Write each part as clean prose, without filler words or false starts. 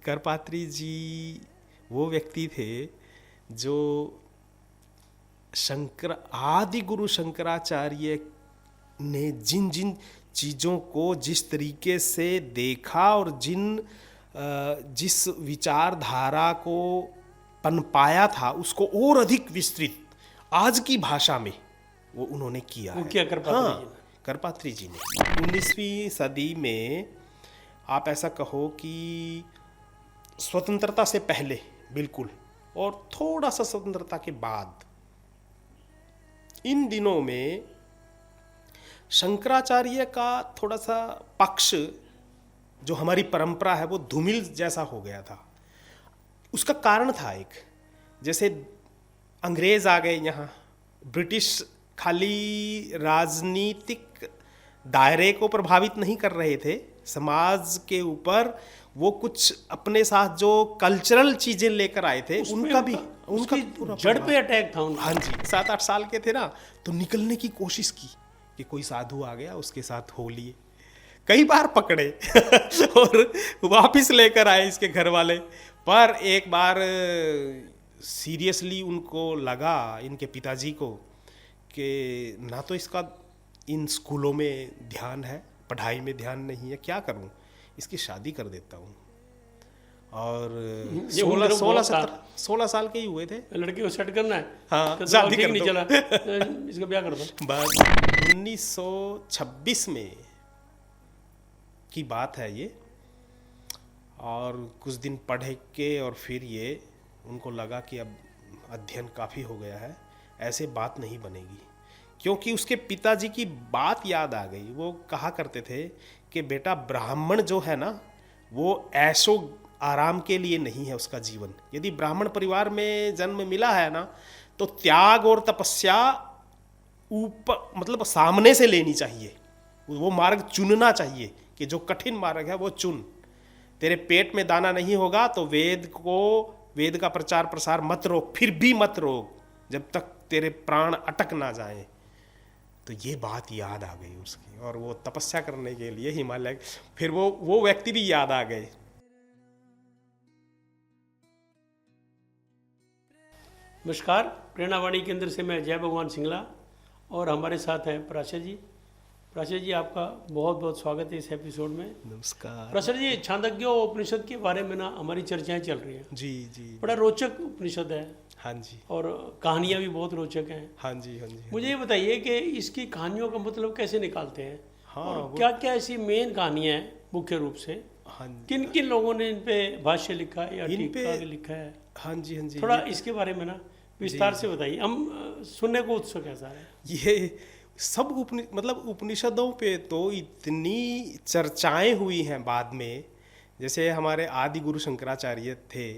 करपात्री जी वो व्यक्ति थे जो आदि गुरु शंकराचार्य ने जिन जिन चीज़ों को जिस तरीके से देखा और जिस विचारधारा को पनपाया था उसको और अधिक विस्तृत आज की भाषा में वो उन्होंने किया वो है। क्या करपात्री जी ने? करपात्री जी ने 19वीं सदी में आप ऐसा कहो कि स्वतंत्रता से पहले बिल्कुल और थोड़ा सा स्वतंत्रता के बाद इन दिनों में शंकराचार्य का थोड़ा सा पक्ष जो हमारी परंपरा है वो धूमिल जैसा हो गया था। उसका कारण था एक, जैसे अंग्रेज आ गए यहाँ, ब्रिटिश खाली राजनीतिक दायरे को प्रभावित नहीं कर रहे थे, समाज के ऊपर वो कुछ अपने साथ जो कल्चरल चीजें लेकर आए थे उनका पूरा जड़ पे अटैक था उनका। हाँ जी, 7-8 साल के थे ना, तो निकलने की कोशिश की कि कोई साधु आ गया उसके साथ हो लिए, कई बार पकड़े और वापस लेकर आए इसके घर वाले। पर एक बार सीरियसली उनको लगा, इनके पिताजी को, कि ना तो इसका इन स्कूलों में ध्यान है, पढ़ाई में ध्यान नहीं है, क्या करूं, इसकी शादी कर देता हूं। और 16 साल के ही हुए थे। लड़की को सेट करना है, हाँ, शादी ठीक नहीं चला इसका ब्याह कर दो। बस 1926 में की बात है ये। और कुछ दिन पढ़े के और फिर ये उनको लगा कि अब अध्ययन काफ़ी हो गया है, ऐसे बात नहीं बनेगी। क्योंकि उसके पिताजी की बात याद आ गई। वो कहा करते थे कि बेटा ब्राह्मण जो है ना वो ऐशो आराम के लिए नहीं है उसका जीवन। यदि ब्राह्मण परिवार में जन्म मिला है ना तो त्याग और तपस्या ऊपर मतलब सामने से लेनी चाहिए, वो मार्ग चुनना चाहिए कि जो कठिन मार्ग है वो चुन। तेरे पेट में दाना नहीं होगा तो वेद का प्रचार प्रसार मत रोक, फिर भी मत रोक जब तक तेरे प्राण अटक ना जाए। तो ये बात याद आ गई उसकी और वो तपस्या करने के लिए हिमालय, फिर वो व्यक्ति भी याद आ गए। नमस्कार, प्रेरणावाणी केंद्र से मैं जय भगवान सिंगला और हमारे साथ हैं प्राशर जी। प्राशर जी, आपका बहुत बहुत स्वागत है इस एपिसोड में। नमस्कार प्राशर जी, छांदोग्य उपनिषद के बारे में ना हमारी चर्चाएं चल रही हैं। जी जी, बड़ा रोचक उपनिषद है। हाँ जी, और कहानियां भी बहुत रोचक हैं। हाँ जी, हाँ जी। मुझे ये बताइए कि इसकी कहानियों का मतलब कैसे निकालते हैं? हाँ, और क्या क्या ऐसी मेन कहानियां हैं मुख्य रूप से? हाँ जी, किन किन लोगों ने इन पे भाष्य लिखा है या इन पे टीका लिखा है? हाँ जी, हाँ जी। थोड़ा इसके बारे में ना विस्तार से बताइए, हम सुनने को उत्सुक है सारे। ये सब मतलब उपनिषदों पे तो इतनी चर्चाएं हुई हैं बाद में। जैसे हमारे आदि गुरु शंकराचार्य थे,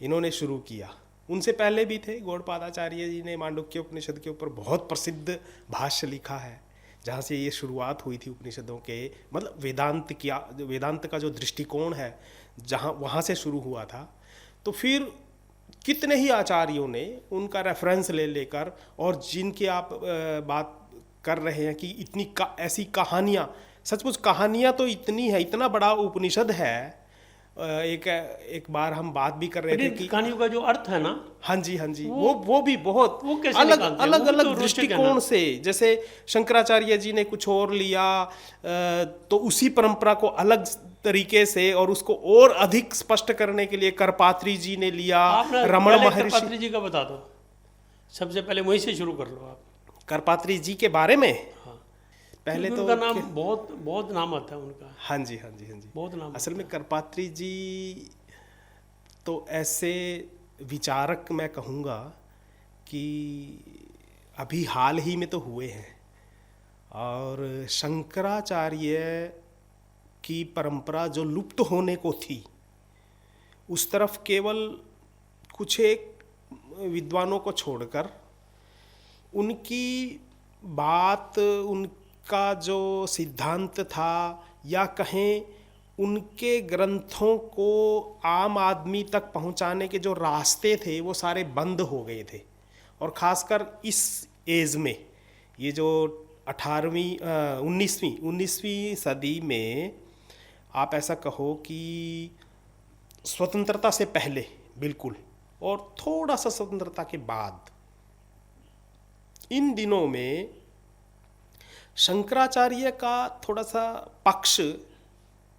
इन्होंने शुरू किया, उनसे पहले भी थे गौड़पादाचार्य जी ने मांडुक्य उपनिषद के ऊपर बहुत प्रसिद्ध भाष्य लिखा है, जहाँ से ये शुरुआत हुई थी उपनिषदों के, मतलब वेदांत का जो दृष्टिकोण है जहाँ वहाँ से शुरू हुआ था। तो फिर कितने ही आचार्यों ने उनका रेफरेंस ले लेकर, और जिनकी आप बात कर रहे हैं कि ऐसी कहानियाँ, सचमुच कहानियाँ तो इतनी है, इतना बड़ा उपनिषद है। एक बार हम बात भी कर रहे थे कि कहानियों का जो अर्थ है ना, हाँ जी, हाँ जी, वो भी बहुत अलग अलग दृष्टिकोण से। जैसे शंकराचार्य जी ने कुछ और लिया तो उसी परंपरा को अलग तरीके से और उसको और अधिक स्पष्ट करने के लिए करपात्री जी ने लिया, रमण महर्षि। करपात्री जी का बता दो, सबसे पहले वहीं से शुरू कर लो आप। करपात्री जी के बारे में? हाँ, पहले तो उनका नाम बहुत नाम आता है उनका। हाँ जी, हाँ जी, हाँ जी, बहुत नाम। असल में करपात्री जी तो ऐसे विचारक मैं कहूँगा कि अभी हाल ही में तो हुए हैं। और शंकराचार्य की परंपरा जो लुप्त होने को थी, उस तरफ केवल कुछ एक विद्वानों को छोड़कर उनकी बात, उनका जो सिद्धांत था, या कहें उनके ग्रंथों को आम आदमी तक पहुंचाने के जो रास्ते थे वो सारे बंद हो गए थे। और ख़ासकर इस एज में, ये जो 19वीं सदी में आप ऐसा कहो कि स्वतंत्रता से पहले बिल्कुल और थोड़ा सा स्वतंत्रता के बाद, इन दिनों में शंकराचार्य का थोड़ा सा पक्ष,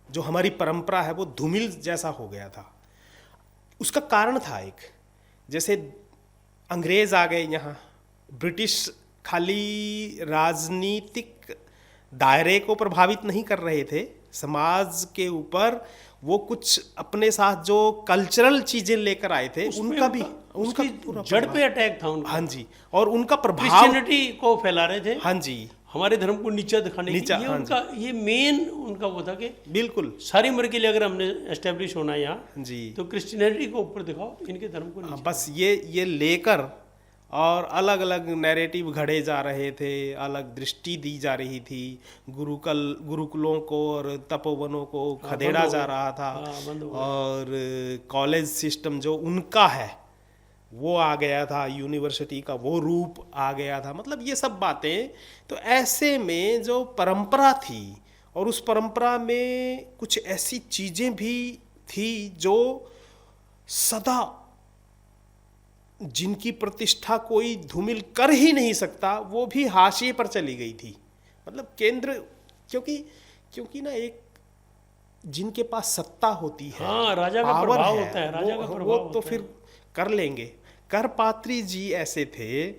जो हमारी परंपरा है, वो धूमिल जैसा हो गया था। उसका कारण था एक, जैसे अंग्रेज आ गए यहाँ, ब्रिटिश खाली राजनीतिक दायरे को प्रभावित नहीं कर रहे थे, समाज के ऊपर वो कुछ अपने साथ जो कल्चरल चीजें लेकर आए थे उनका भी, उनका पूरा जड़ पे अटैक था उनका। हाँ जी, और उनका प्रभाव, क्रिश्चियनिटी को फैला रहे थे, हाँ जी, हमारे धर्म को नीचा दिखाने नीचा, की, ये हाँ उनका ये मेन उनका वो था कि बिल्कुल सारी उम्र के लिए अगर हमने एस्टेब्लिश होना है यहाँ, जी, तो क्रिश्चियनिटी को ऊपर दिखाओ, इनके धर्म को नीचे। बस ये लेकर और अलग अलग नैरेटिव घड़े जा रहे थे, अलग दृष्टि दी जा रही थी, गुरुकुलों को और तपोवनों को खदेड़ा जा रहा था, बंद हो गया। और कॉलेज सिस्टम जो उनका है वो आ गया था, यूनिवर्सिटी का वो रूप आ गया था, मतलब ये सब बातें। तो ऐसे में जो परंपरा थी, और उस परंपरा में कुछ ऐसी चीज़ें भी थी जो सदा, जिनकी प्रतिष्ठा कोई धूमिल कर ही नहीं सकता, वो भी हाशिए पर चली गई थी। मतलब केंद्र, क्योंकि ना एक जिनके पास सत्ता होती है, हाँ, राजा का पावर प्रभाव है, होता है, राजा का प्रभाव वो तो होता फिर कर लेंगे। करपात्री जी ऐसे थे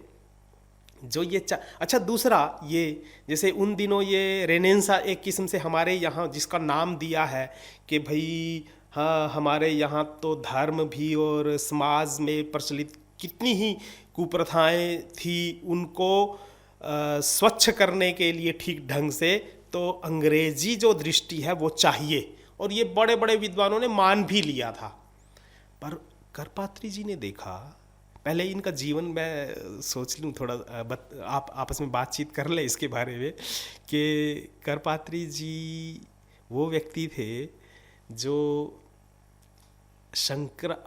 जो ये अच्छा, दूसरा ये, जैसे उन दिनों ये रेनेसा एक किस्म से हमारे यहाँ जिसका नाम दिया है कि भाई हाँ, हमारे यहाँ तो धर्म भी और समाज में प्रचलित कितनी ही कुप्रथाएं थी, उनको स्वच्छ करने के लिए ठीक ढंग से तो अंग्रेजी जो दृष्टि है वो चाहिए, और ये बड़े बड़े विद्वानों ने मान भी लिया था। पर करपात्री जी ने देखा, पहले इनका जीवन मैं सोच लूँ थोड़ा, आप आपस में बातचीत कर ले इसके बारे में, कि करपात्री जी वो व्यक्ति थे जो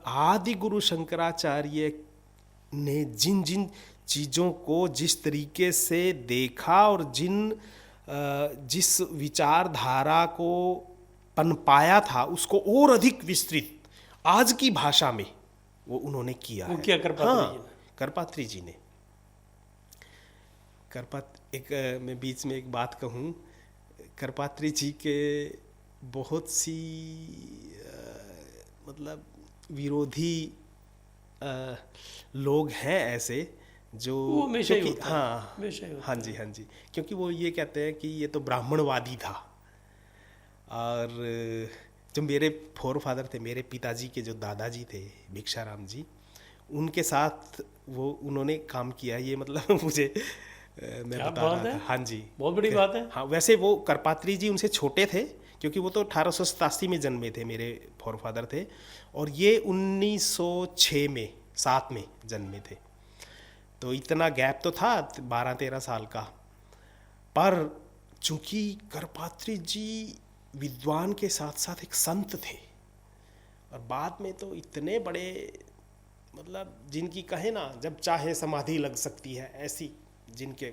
आदि गुरु शंकराचार्य ने जिन जिन चीज़ों को जिस तरीके से देखा और जिस विचारधारा को पनपाया था, उसको और अधिक विस्तृत आज की भाषा में वो उन्होंने किया वो है। क्या करपात्री जी ने? करपात्री जी ने मैं बीच में एक बात कहूँ, करपात्री जी के बहुत सी मतलब विरोधी लोग हैं ऐसे जो, वो हमेशा ही क्योंकि होता है, हाँ हमेशा ही होता हाँ जी, हाँ जी, क्योंकि वो ये कहते हैं कि ये तो ब्राह्मणवादी था। और जो मेरे फोर फादर थे, मेरे पिताजी के जो दादाजी थे भिक्षाराम जी, उनके साथ वो उन्होंने काम किया, ये मतलब मुझे मैं क्या बता बात रहा है? था। हाँ जी, बहुत बड़ी बात है। हाँ, वैसे वो करपात्री जी उनसे छोटे थे, क्योंकि वो तो 1887 में जन्मे थे, मेरे फोर फादर थे, और ये 1906 में 7 में जन्मे थे। तो इतना गैप तो था 12-13 साल का। पर चूंकि करपात्री जी विद्वान के साथ साथ एक संत थे, और बाद में तो इतने बड़े, मतलब जिनकी कहे ना जब चाहे समाधि लग सकती है, ऐसी जिनके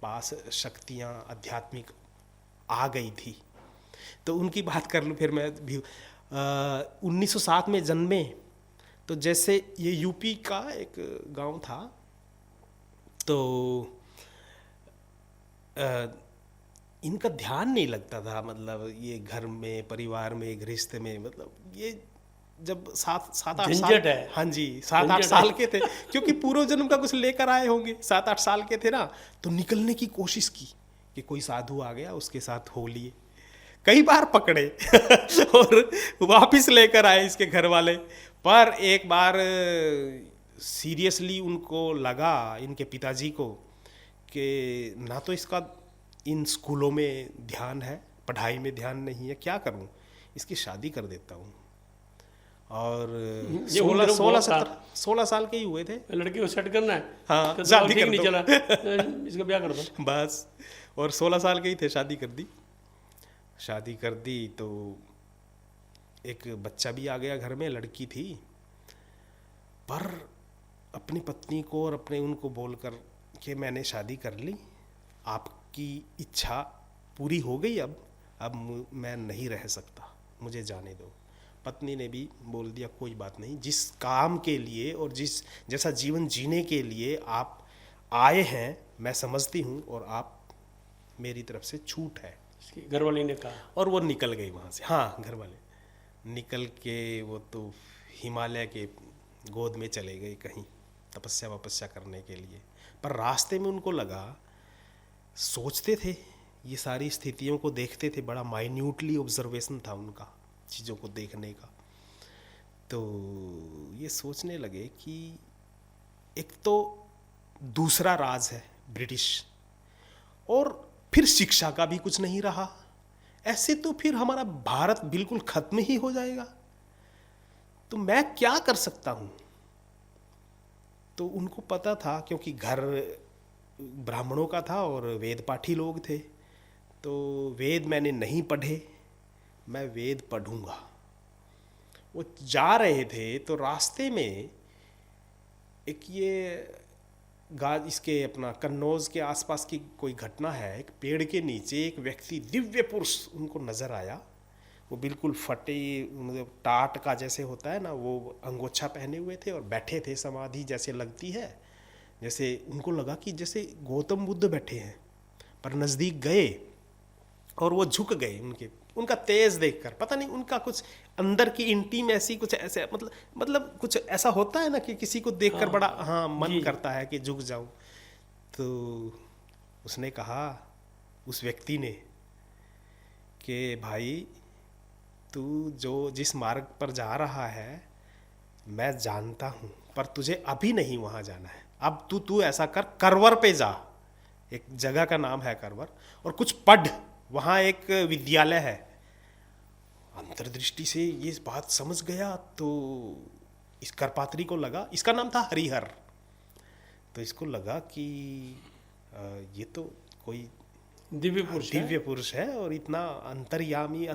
पास शक्तियाँ आध्यात्मिक आ गई थी। तो उनकी बात कर लूँ फिर मैं भी। 1907 में जन्मे, तो जैसे ये यूपी का एक गांव था, तो इनका ध्यान नहीं लगता था, मतलब ये घर में, परिवार में, गृहस्थ में, मतलब ये जब 7-8 साल, झंझट है। हाँ जी, 7-8 साल के थे, क्योंकि पूर्व जन्म का कुछ लेकर आए होंगे, 7-8 साल के थे ना, तो निकलने की कोशिश की कि कोई साधु आ गया उसके साथ हो लिए, कई बार पकड़े और वापस लेकर आए इसके घर वाले। पर एक बार सीरियसली उनको लगा, इनके पिताजी को, कि ना तो इसका इन स्कूलों में ध्यान है, पढ़ाई में ध्यान नहीं है, क्या करूं, इसकी शादी कर देता हूं। और 16 साल के ही हुए थे। लड़की को सेट करना है, हाँ, तो शादी ठीक कर नहीं दो। चला, इसका ब्याह कर दो बस, और 16 साल के ही थे, शादी कर दी। शादी कर दी तो एक बच्चा भी आ गया घर में, लड़की थी। पर अपनी पत्नी को और अपने उनको बोलकर कि मैंने शादी कर ली, आपकी इच्छा पूरी हो गई, अब मैं नहीं रह सकता, मुझे जाने दो। पत्नी ने भी बोल दिया कोई बात नहीं, जिस काम के लिए और जैसा जीवन जीने के लिए आप आए हैं मैं समझती हूँ, और आप मेरी तरफ से छूट है। इसके घरवाली ने कहा। और वो निकल गई वहाँ से। हाँ, घर वाले निकल के वो तो हिमालय के गोद में चले गए कहीं तपस्या वपस्या करने के लिए। पर रास्ते में उनको लगा, सोचते थे ये सारी स्थितियों को देखते थे, बड़ा माइन्यूटली ऑब्जर्वेशन था उनका चीज़ों को देखने का। तो ये सोचने लगे कि एक तो दूसरा राज है ब्रिटिश, और फिर शिक्षा का भी कुछ नहीं रहा, ऐसे तो फिर हमारा भारत बिल्कुल खत्म ही हो जाएगा। तो मैं क्या कर सकता हूँ? तो उनको पता था, क्योंकि घर ब्राह्मणों का था और वेद पाठी लोग थे, तो वेद मैंने नहीं पढ़े, मैं वेद पढ़ूंगा। वो जा रहे थे तो रास्ते में एक ये इसके अपना कन्नौज के आसपास की कोई घटना है। एक पेड़ के नीचे एक व्यक्ति, दिव्य पुरुष उनको नज़र आया। वो बिल्कुल फटे, मतलब टाट का जैसे होता है ना, वो अंगोछा पहने हुए थे और बैठे थे, समाधि जैसे लगती है। जैसे उनको लगा कि जैसे गौतम बुद्ध बैठे हैं। पर नज़दीक गए और वो झुक गए। उनका तेज देखकर पता नहीं उनका कुछ अंदर की इंटीम ऐसी कुछ ऐसे मतलब कुछ ऐसा होता है ना कि किसी को देखकर बड़ा मन करता है कि झुक जाऊं। तो उसने कहा, उस व्यक्ति ने, कि भाई तू जिस मार्ग पर जा रहा है मैं जानता हूँ, पर तुझे अभी नहीं वहाँ जाना है। अब तू ऐसा कर, करवर पे जा, एक जगह का नाम है करवर, और कुछ पढ़, वहाँ एक विद्यालय है। अंतर्दृष्टि से ये बात समझ गया तो इस करपात्री को लगा, इसका नाम था हरिहर, तो इसको लगा कि ये तो कोई दिव्य पुरुष है और इतना अंतर्यामी,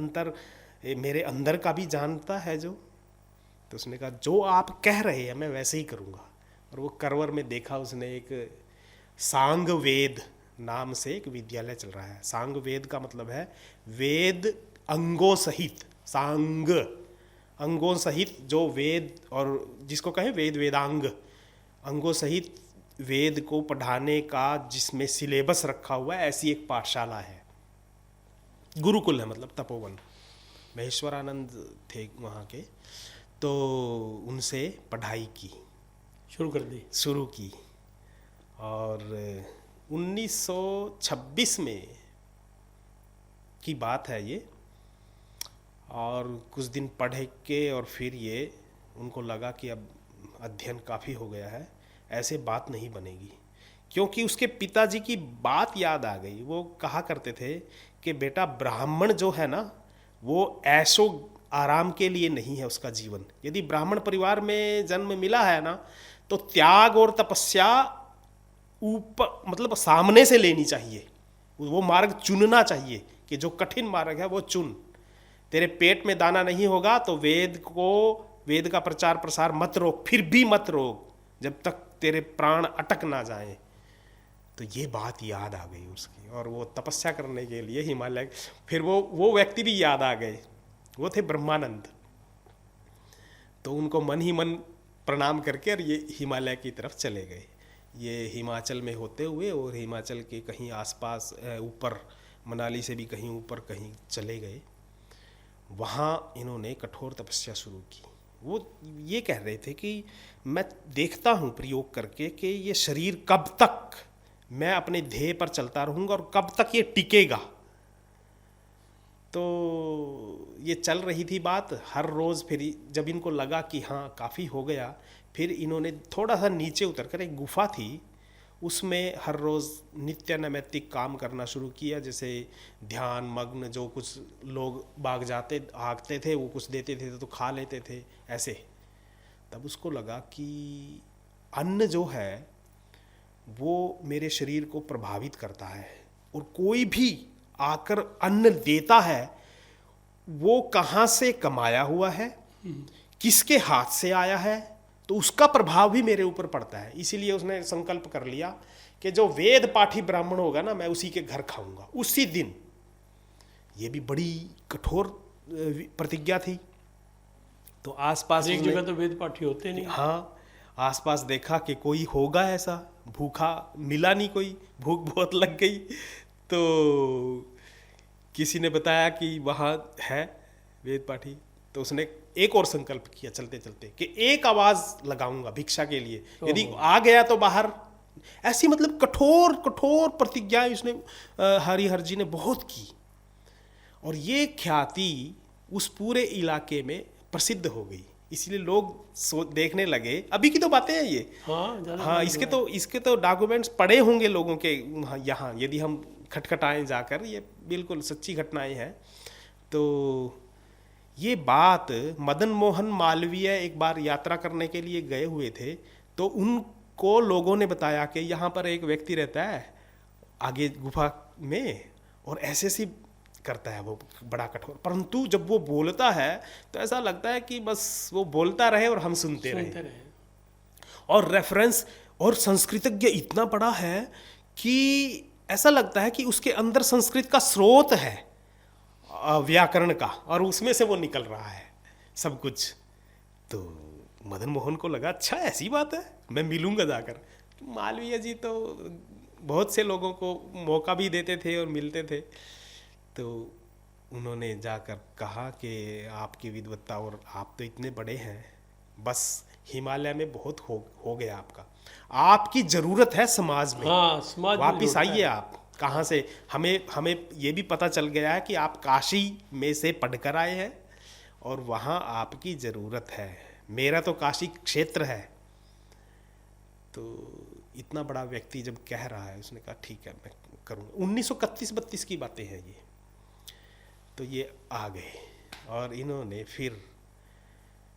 मेरे अंदर का भी जानता है जो। तो उसने कहा जो आप कह रहे हैं मैं वैसे ही करूँगा। और वो करवर में देखा उसने, एक सांग वेद नाम से एक विद्यालय चल रहा है। सांग वेद का मतलब है वेद अंगों सहित, सांग अंगों सहित, जो वेद और जिसको कहें वेद वेदांग, अंगों सहित वेद को पढ़ाने का जिसमें सिलेबस रखा हुआ है, ऐसी एक पाठशाला है। गुरुकुल है, मतलब तपोवन। महेश्वरानंद थे वहाँ के, तो उनसे पढ़ाई की शुरू की। और 1926 में की बात है ये। और कुछ दिन पढ़ के और फिर ये उनको लगा कि अब अध्ययन काफ़ी हो गया है, ऐसे बात नहीं बनेगी। क्योंकि उसके पिताजी की बात याद आ गई। वो कहा करते थे कि बेटा ब्राह्मण जो है ना, वो ऐशो आराम के लिए नहीं है उसका जीवन। यदि ब्राह्मण परिवार में जन्म मिला है ना, तो त्याग और तपस्या ऊपर, मतलब सामने से लेनी चाहिए। वो मार्ग चुनना चाहिए कि जो कठिन मार्ग है वो चुन। तेरे पेट में दाना नहीं होगा तो वेद का प्रचार प्रसार मत रोक, फिर भी मत रोक जब तक तेरे प्राण अटक ना जाए। तो ये बात याद आ गई उसकी, और वो तपस्या करने के लिए हिमालय, फिर वो व्यक्ति भी याद आ गए, वो थे ब्रह्मानंद। तो उनको मन ही मन प्रणाम करके और ये हिमालय की तरफ चले गए। ये हिमाचल में होते हुए और हिमाचल के कहीं आसपास ऊपर, मनाली से भी कहीं ऊपर कहीं चले गए। वहाँ इन्होंने कठोर तपस्या शुरू की। वो ये कह रहे थे कि मैं देखता हूँ प्रयोग करके कि ये शरीर कब तक मैं अपने ध्येय पर चलता रहूँगा और कब तक ये टिकेगा। तो ये चल रही थी बात हर रोज़। फिर जब इनको लगा कि हाँ काफ़ी हो गया, फिर इन्होंने थोड़ा सा नीचे उतरकर, एक गुफा थी उसमें हर रोज़ नित्य नैमित्तिक काम करना शुरू किया। जैसे ध्यान मग्न, जो कुछ लोग बाग जाते आगते थे वो कुछ देते थे तो खा लेते थे ऐसे। तब उसको लगा कि अन्न जो है वो मेरे शरीर को प्रभावित करता है, और कोई भी आकर अन्न देता है वो कहाँ से कमाया हुआ है, किसके हाथ से आया है, तो उसका प्रभाव भी मेरे ऊपर पड़ता है। इसीलिए उसने संकल्प कर लिया कि जो वेद पाठी ब्राह्मण होगा ना, मैं उसी के घर खाऊंगा उसी दिन। ये भी बड़ी कठोर प्रतिज्ञा थी। तो आसपास एक उसने, जगह तो वेद पाठी होते नहीं। हाँ, आसपास देखा कि कोई होगा ऐसा, भूखा मिला नहीं कोई, भूख बहुत लग गई। तो किसी ने बताया कि वहाँ है वेद पाठी। तो उसने एक और संकल्प किया चलते चलते कि एक आवाज़ लगाऊंगा भिक्षा के लिए, यदि आ गया तो बाहर। ऐसी मतलब कठोर कठोर प्रतिज्ञाएं उसने हरिहर जी ने बहुत की, और ये ख्याति उस पूरे इलाके में प्रसिद्ध हो गई। इसलिए लोग देखने लगे, अभी की तो बातें हैं ये। हाँ, ज़्यादा हाँ, इसके तो डॉक्यूमेंट्स पड़े होंगे लोगों के यहाँ, यदि हम खटखटाएं जाकर, ये बिल्कुल सच्ची घटनाएं हैं। तो ये बात मदन मोहन मालवीय एक बार यात्रा करने के लिए गए हुए थे, तो उनको लोगों ने बताया कि यहाँ पर एक व्यक्ति रहता है आगे गुफा में, और ऐसे करता है वो बड़ा कठोर, परंतु जब वो बोलता है तो ऐसा लगता है कि बस वो बोलता रहे और हम सुनते रहे। और रेफरेंस और संस्कृतज्ञ इतना बड़ा है कि ऐसा लगता है कि उसके अंदर संस्कृत का स्रोत है, व्याकरण का, और उसमें से वो निकल रहा है सब कुछ। तो मदन मोहन को लगा अच्छा ऐसी बात है, मैं मिलूंगा जाकर। मालवीय जी तो बहुत से लोगों को मौका भी देते थे और मिलते थे। तो उन्होंने जाकर कहा कि आपकी विद्वत्ता, और आप तो इतने बड़े हैं, बस हिमालय में बहुत हो गया आपका, आपकी ज़रूरत है समाज में। हाँ, समाज में वापिस आइए आप। कहाँ से? हमें ये भी पता चल गया है कि आप काशी में से पढ़कर आए हैं और वहाँ आपकी ज़रूरत है। मेरा तो काशी क्षेत्र है। तो इतना बड़ा व्यक्ति जब कह रहा है, उसने कहा ठीक है मैं करूँगा। 1931-32 की बातें हैं ये। तो ये आ गए और इन्होंने फिर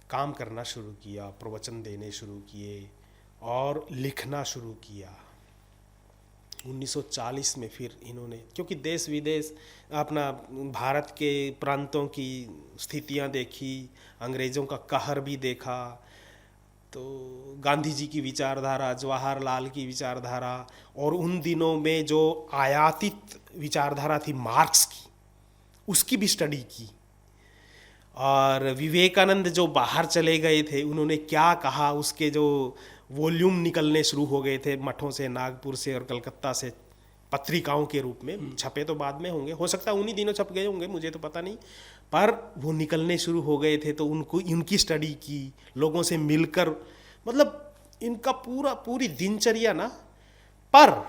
काम करना शुरू किया, प्रवचन देने शुरू किए और लिखना शुरू किया। 1940 में फिर इन्होंने, क्योंकि देश विदेश अपना भारत के प्रांतों की स्थितियां देखी, अंग्रेज़ों का कहर भी देखा, तो गांधी जी की विचारधारा, जवाहरलाल की विचारधारा, और उन दिनों में जो आयातित विचारधारा थी मार्क्स की, उसकी भी स्टडी की। और विवेकानंद जो बाहर चले गए थे, उन्होंने क्या कहा, उसके जो वॉल्यूम निकलने शुरू हो गए थे मठों से, नागपुर से और कलकत्ता से, पत्रिकाओं के रूप में। छपे तो बाद में होंगे, हो सकता है उन्हीं दिनों छप गए होंगे, मुझे तो पता नहीं, पर वो निकलने शुरू हो गए थे। तो उनकी स्टडी की, लोगों से मिलकर, मतलब इनका पूरी दिनचर्या ना, पर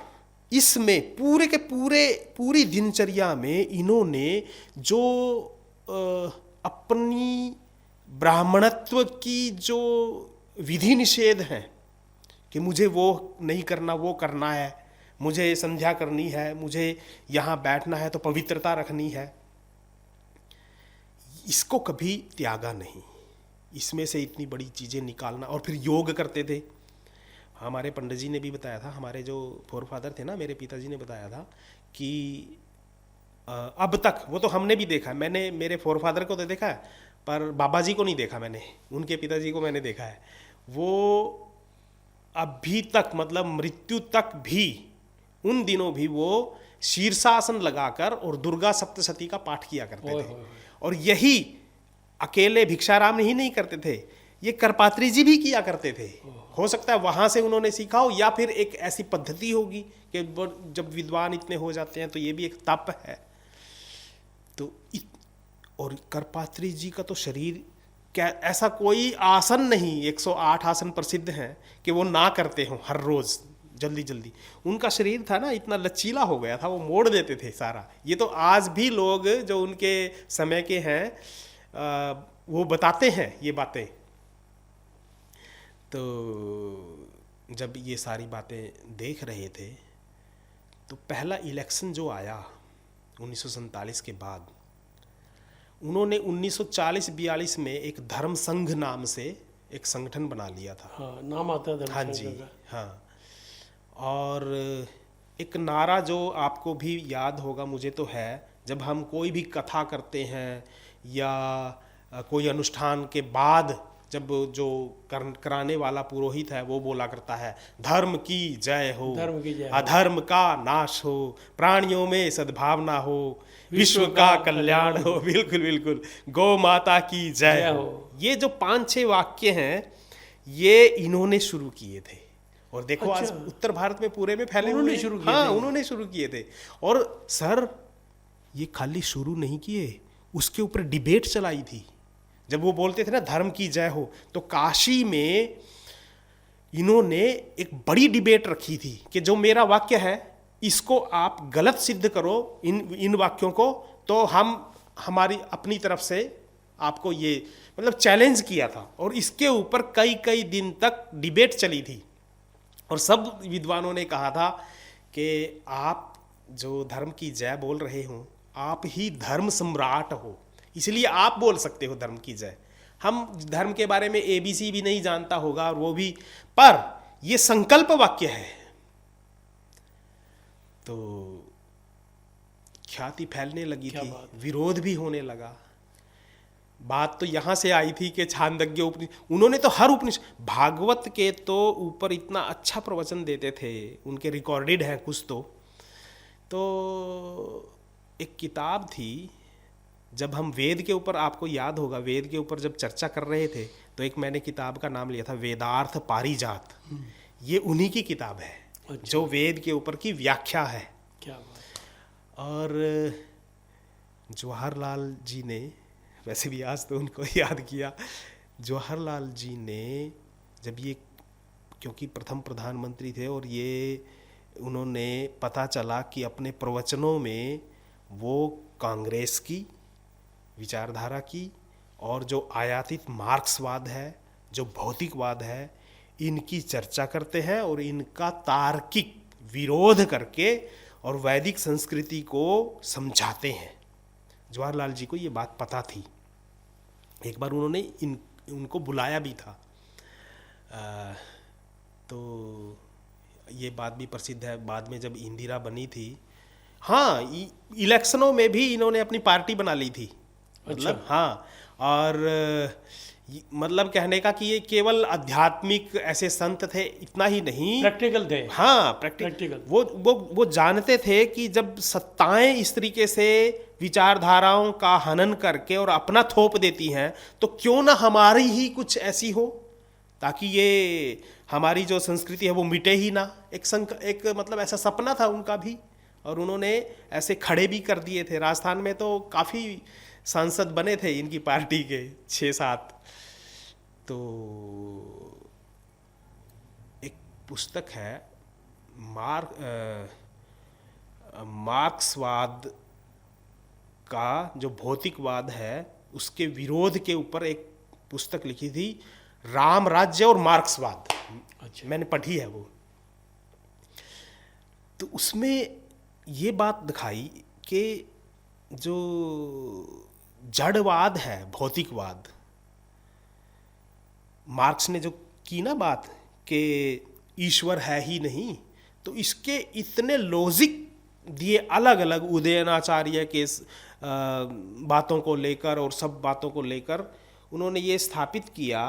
इसमें पूरी दिनचर्या में इन्होंने जो अपनी ब्राह्मणत्व की जो विधि निषेध हैं कि मुझे वो नहीं करना, वो करना है, मुझे संध्या करनी है, मुझे यहाँ बैठना है तो पवित्रता रखनी है, इसको कभी त्यागा नहीं। इसमें से इतनी बड़ी चीज़ें निकालना। और फिर योग करते थे। हमारे पंडित जी ने भी बताया था, हमारे जो फोरफादर थे ना, मेरे पिताजी ने बताया था कि अब तक, वो तो हमने भी देखा, मैंने मेरे फोरफादर को तो देखा है, पर बाबा जी को नहीं देखा मैंने, उनके पिताजी को मैंने देखा है। वो अभी तक, मतलब मृत्यु तक भी, उन दिनों भी वो शीर्षासन लगाकर और दुर्गा सप्तशती का पाठ किया करते थे। और यही अकेले भिक्षाराम ही नहीं करते थे, ये करपात्री जी भी किया करते थे। हो सकता है वहाँ से उन्होंने सीखा हो, या फिर एक ऐसी पद्धति होगी कि जब विद्वान इतने हो जाते हैं तो ये भी एक तप है। तो और करपात्री जी का तो शरीर, क्या ऐसा कोई आसन नहीं, 108 आसन प्रसिद्ध हैं कि वो ना करते हों हर रोज़ जल्दी जल्दी। उनका शरीर था ना इतना लचीला हो गया था, वो मोड़ देते थे सारा। ये तो आज भी लोग जो उनके समय के हैं वो बताते हैं ये बातें। तो जब ये सारी बातें देख रहे थे, तो पहला इलेक्शन जो आया 1947 के बाद, उन्होंने 1940-42 में एक धर्म संघ नाम से एक संगठन बना लिया था। हाँ, नाम आता है धर्म हाँ संघ जी, का। हाँ। और एक नारा जो आपको भी याद होगा, मुझे तो है, जब हम कोई भी कथा करते हैं या कोई अनुष्ठान के बाद जब जो कराने वाला पुरोहित है वो बोला करता है, धर्म की जय हो, धर्म की जय हो। अधर्म का नाश हो, प्राणियों में सद्भावना हो, विश्व का कल्याण हो। बिल्कुल बिल्कुल, गौ माता की जय जय हो। हो। ये जो 5-6 वाक्य हैं ये इन्होंने शुरू किए थे, और देखो आज अच्छा। उत्तर भारत में पूरे में फैले उन्होंने हुए हैं। शुरू किए हाँ, थे। उन्होंने शुरू किए थे। और सर ये खाली शुरू नहीं किए, उसके ऊपर डिबेट चलाई थी। जब वो बोलते थे ना धर्म की जय हो, तो काशी में इन्होंने एक बड़ी डिबेट रखी थी कि जो मेरा वाक्य है इसको आप गलत सिद्ध करो, इन वाक्यों को, तो हम हमारी अपनी तरफ से आपको ये मतलब चैलेंज किया था। और इसके ऊपर कई कई दिन तक डिबेट चली थी, और सब विद्वानों ने कहा था कि आप जो धर्म की जय बोल रहे हो, आप ही धर्म सम्राट हो, इसलिए आप बोल सकते हो धर्म की जय। हम धर्म के बारे में ABC भी नहीं जानता होगा, और वो भी, पर ये संकल्प वाक्य है। तो ख्याति फैलने लगी क्या थी, बात है। विरोध भी होने लगा। बात तो यहाँ से आई थी कि छांदोग्य उपनिषद, उन्होंने तो हर उपनिषद, भागवत के तो ऊपर इतना अच्छा प्रवचन देते थे, उनके रिकॉर्डेड हैं कुछ तो एक किताब थी, जब हम वेद के ऊपर, आपको याद होगा वेद के ऊपर जब चर्चा कर रहे थे, तो एक मैंने किताब का नाम लिया था वेदार्थ पारिजात। ये उन्हीं की किताब है। अच्छा। जो वेद के ऊपर की व्याख्या है। क्या बात। और जवाहरलाल जी ने, वैसे भी आज तो उनको याद किया, जवाहरलाल जी ने जब ये, क्योंकि प्रथम प्रधानमंत्री थे, और ये उन्होंने पता चला कि अपने प्रवचनों में वो कांग्रेस की विचारधारा की, और जो आयातित मार्क्सवाद है, जो भौतिकवाद है, इनकी चर्चा करते हैं और इनका तार्किक विरोध करके और वैदिक संस्कृति को समझाते हैं। जवाहरलाल जी को ये बात पता थी। एक बार उन्होंने उनको बुलाया भी था। तो ये बात भी प्रसिद्ध है, बाद में जब इंदिरा बनी थी, हाँ, इलेक्शनों में भी इन्होंने अपनी पार्टी बना ली थी। मतलब अच्छा। हाँ, और मतलब कहने का कि ये केवल आध्यात्मिक ऐसे संत थे, इतना ही नहीं, प्रैक्टिकल थे। हाँ प्रैक्टिकल। वो जानते थे कि जब सत्ताएं इस तरीके से विचारधाराओं का हनन करके और अपना थोप देती हैं, तो क्यों ना हमारी ही कुछ ऐसी हो, ताकि ये हमारी जो संस्कृति है वो मिटे ही ना। एक मतलब ऐसा सपना था उनका भी, और उन्होंने ऐसे खड़े भी कर दिए थे। राजस्थान में तो काफ़ी सांसद बने थे इनकी पार्टी के, 6-7। तो एक पुस्तक है मार्क्सवाद का, जो भौतिकवाद है उसके विरोध के ऊपर एक पुस्तक लिखी थी, राम राज्य और मार्क्सवाद। अच्छा। मैंने पढ़ी है वो। तो उसमें ये बात दिखाई कि जो जड़वाद है, भौतिकवाद, मार्क्स ने जो की ना बात कि ईश्वर है ही नहीं, तो इसके इतने लॉजिक दिए अलग अलग, उदयनाचार्य के बातों को लेकर और सब बातों को लेकर उन्होंने ये स्थापित किया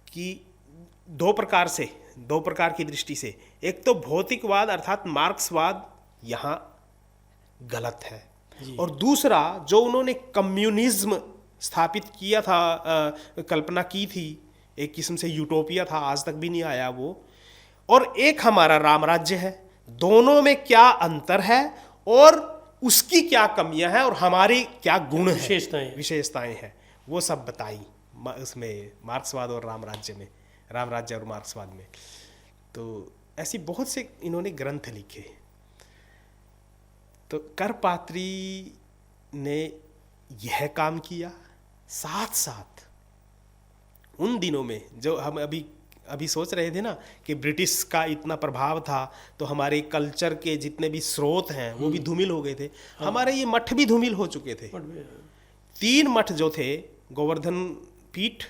कि दो प्रकार की दृष्टि से, एक तो भौतिकवाद अर्थात मार्क्सवाद यहाँ गलत है, और दूसरा जो उन्होंने कम्युनिज्म स्थापित किया था, कल्पना की थी, एक किस्म से यूटोपिया था, आज तक भी नहीं आया वो, और एक हमारा राम राज्य है। दोनों में क्या अंतर है और उसकी क्या कमियां हैं और हमारी क्या गुण हैं, विशेषताएं हैं, वो सब बताई उसमें मार्क्सवाद और राम राज्य और मार्क्सवाद में। तो ऐसी बहुत से इन्होंने ग्रंथ लिखे। तो करपात्री ने यह काम किया, साथ साथ उन दिनों में जो हम अभी सोच रहे थे ना कि ब्रिटिश का इतना प्रभाव था, तो हमारे कल्चर के जितने भी स्रोत हैं वो भी धूमिल हो गए थे। हमारे ये मठ भी धूमिल हो चुके थे। 3 मठ जो थे, गोवर्धन पीठ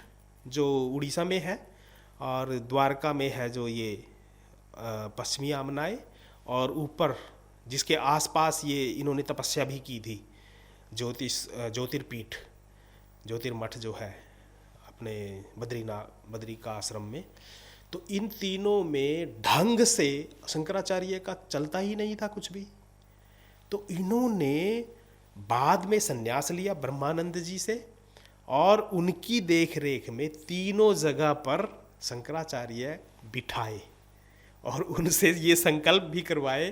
जो उड़ीसा में है, और द्वारका में है जो ये पश्चिमी आमनाय, और ऊपर जिसके आसपास ये इन्होंने तपस्या भी की थी, ज्योतिर्पीठ, ज्योतिर्मठ जो है अपने बद्री का आश्रम में। तो इन तीनों में ढंग से शंकराचार्य का चलता ही नहीं था कुछ भी। तो इन्होंने बाद में संन्यास लिया ब्रह्मानंद जी से, और उनकी देख रेख में तीनों जगह पर शंकराचार्य बिठाए और उनसे ये संकल्प भी करवाए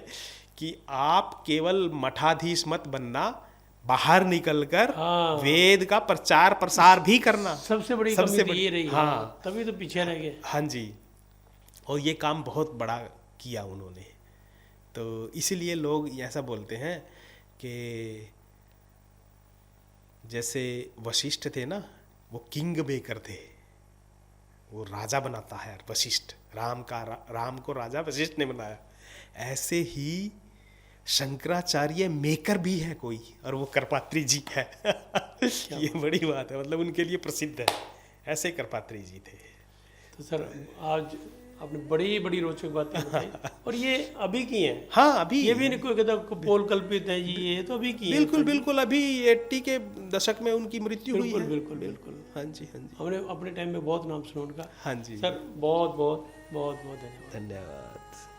कि आप केवल मठाधीश मत बनना, बाहर निकलकर हाँ। वेद का प्रचार प्रसार भी करना। सबसे बड़ी कमी तो ये रही। हाँ, तभी तो पीछे रह गए। हाँ जी, और ये काम बहुत बड़ा किया उन्होंने। तो इसीलिए लोग ऐसा बोलते हैं कि जैसे वशिष्ठ थे ना, वो किंग मेकर थे, वो राजा बनाता है वशिष्ठ, राम को राजा वशिष्ठ ने बनाया। ऐसे ही शंकराचार्य मेकर भी है कोई, और वो करपात्री जी है। ये बड़ी बात है, मतलब उनके लिए प्रसिद्ध है। ऐसे करपात्री जी थे। तो सर आज आपने बड़ी बड़ी रोचक बातें बताई, और ये अभी की हैं। हाँ, अभी ये भी नहीं कोई कहता पोल कल्पित है जी, ये तो अभी की है। बिल्कुल बिल्कुल, अभी 80 के दशक में उनकी मृत्यु हुई है। बिल्कुल बिल्कुल। हाँ जी, हाँ जी, हमने अपने टाइम में बहुत नाम सुना उनका। हाँ जी। सर बहुत बहुत बहुत बहुत धन्यवाद। धन्यवाद।